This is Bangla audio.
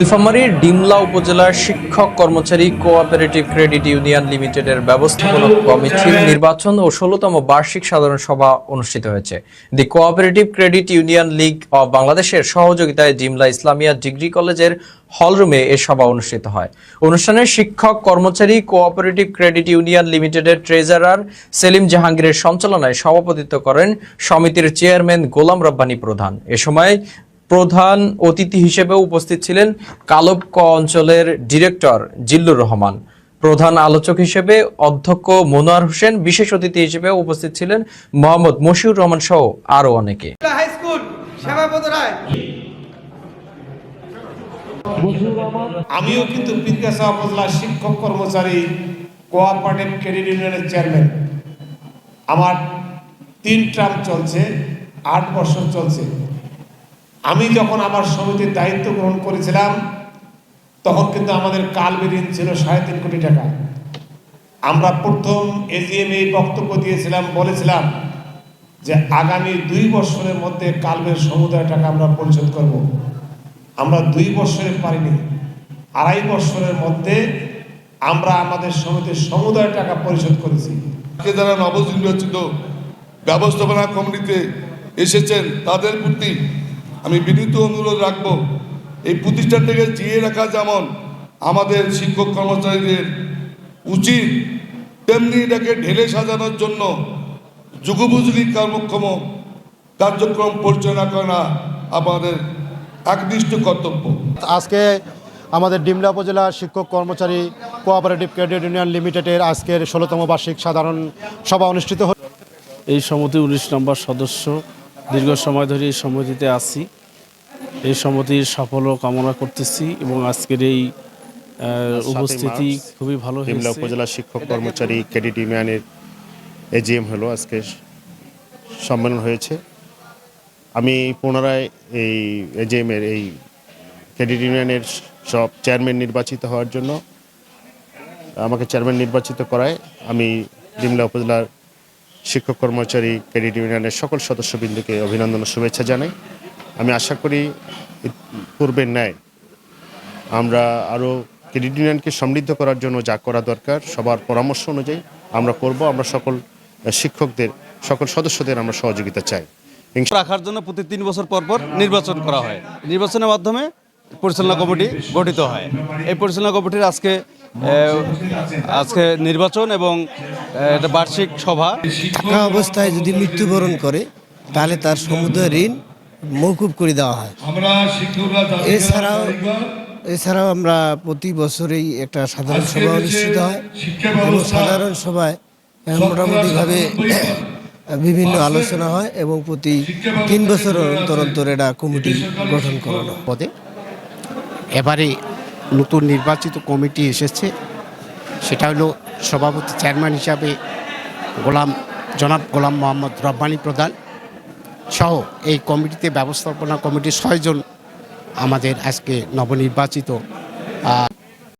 নীলফামারীর ডিমলা উপজেলার শিক্ষক কর্মচারী কোঅপারেটিভ ক্রেডিট ইউনিয়ন লিমিটেডের ব্যবস্থাপনা কমিটির নির্বাচন ও ১৬তম বার্ষিক সাধারণ সভা অনুষ্ঠিত হয়েছে। The cooperative credit union league of বাংলাদেশের সহযোগিতায় ডিমলা ইসলামিয়া ডিগ্রি কলেজের হলরুমে এ সভা অনুষ্ঠিত হয়। অনুষ্ঠানে শিক্ষক কর্মচারী কোঅপারেটিভ ক্রেডিট ইউনিয়ন লিমিটেডের ট্রেজারার সেলিম জাহাঙ্গীরের সঞ্চালনায় সভাপতিত্ব করেন সমিতির চেয়ারম্যান গোলাম রব্বানী প্রধান। এ সময় প্রধান অতিথি হিসেবে উপস্থিত ছিলেন কালব ক অঞ্চলের ডিরেক্টর জিল্লুর রহমান। প্রধান আলোচক হিসেবে অধ্যক্ষ মনোয়ার হোসেন, বিশেষ অতিথি হিসেবে উপস্থিত ছিলেন মোহাম্মদ মশিউর রহমান সহ আরো অনেকে। আমিও কিন্তু পীরগাছা উপজেলা শিক্ষক কর্মচারী কোঅপারেটিভ ক্রেডিট ইউনিয়নের চেয়ারম্যান। আমার 3 টার্ম চলছে, 8 বছর চলছে। আমি যখন আমার সমিতির দায়িত্ব গ্রহণ করেছিলাম তখন কিন্তু আমাদের কালবের ঋণ ছিল 3.5 কোটি টাকা। আমরা প্রথম এজিএম এই বক্তব্য দিয়েছিলাম, বলেছিলাম যে আগামী 2 বছরের মধ্যে কালবের সমুদায় টাকা আমরা পরিশোধ করব। আমরা 2 বছরে পারিনি, 2.5 বছরের মধ্যে আমরা আমাদের সমিতির সমুদায় টাকা পরিশোধ করেছি। যারা নবনির্বাচিত ব্যবস্থাপনা কমিটিতে এসেছেন তাদের প্রতি আমি বিনীত অনুরোধ রাখব, এই প্রতিষ্ঠানটাকে জিয়ে রাখা যেমন আমাদের শিক্ষক কর্মচারীদের উচিত, তেমনি এটাকে ঢেলে সাজানোর জন্য যুগোপযোগী কর্মক্ষম কার্যক্রম পরিচালনা করা আমাদের একনিষ্ঠ কর্তব্য। আজকে আমাদের ডিমলা উপজেলা শিক্ষক কর্মচারী কোঅপারেটিভ ক্রেডিট ইউনিয়ন লিমিটেডের আজকের 16তম বার্ষিক সাধারণ সভা অনুষ্ঠিত হল। এই সমিতির 19 নম্বর সদস্য, দীর্ঘ সময় ধরে এই সমিতিতে আছি। এই সমিতির সাফল্য কামনা করতেছি এবং আজকের এই উপস্থিতি খুবই ভালো হয়েছে। ডিমলা উপজেলা শিক্ষক কর্মচারী ক্রেডিট ইউনিয়নের এজিএম হলো, আজকে সম্মেলন হয়েছে। আমি পুনরায় এই এজিএমের এই ক্রেডিট ইউনিয়নের সব চেয়ারম্যান নির্বাচিত হওয়ার জন্য আমাকে চেয়ারম্যান নির্বাচিত করায় আমি ডিমলা উপজেলার শিক্ষক কর্মচারী ক্রেডিট ইউনিয়নের সকল সদস্যবৃন্দকে অভিনন্দন ও শুভেচ্ছা জানাই। আমি আশা করি পূর্বের ন্যায় আমরা আরও ক্রেডিট ইউনিয়নকে সমৃদ্ধ করার জন্য যা করা দরকার সবার পরামর্শ অনুযায়ী আমরা করব। আমরা সকল শিক্ষকদের, সকল সদস্যদের আমরা সহযোগিতা চাই। রাখার জন্য প্রতি 3 বছর পর পর নির্বাচন করা হয়। নির্বাচনের মাধ্যমে পরিচালনা কমিটি গঠিত হয়। এই পরিচালনা কমিটির আজকে নির্বাচন এবং একটা বার্ষিক সভা। থাকা অবস্থায় যদি মৃত্যুবরণ করে তাহলে তার সমুদয় ঋণ মওকুফ করে দেওয়া হয়। এছাড়াও আমরা প্রতি বছরেই একটা সাধারণ সভা অনুষ্ঠিত হয় এবং সাধারণ সভায় মোটামুটিভাবে বিভিন্ন আলোচনা হয় এবং প্রতি 3 বছর অন্তর অন্তর এটা কমিটি গঠন করানো পদে এবারে নতুন নির্বাচিত কমিটি এসেছে। সেটা হলো সভাপতি চেয়ারম্যান হিসাবে জনাব গোলাম মোহাম্মদ রব্বানী প্রধান সহ এই কমিটিতে ব্যবস্থাপনা কমিটির 6 জন আমাদের আজকে নবনির্বাচিত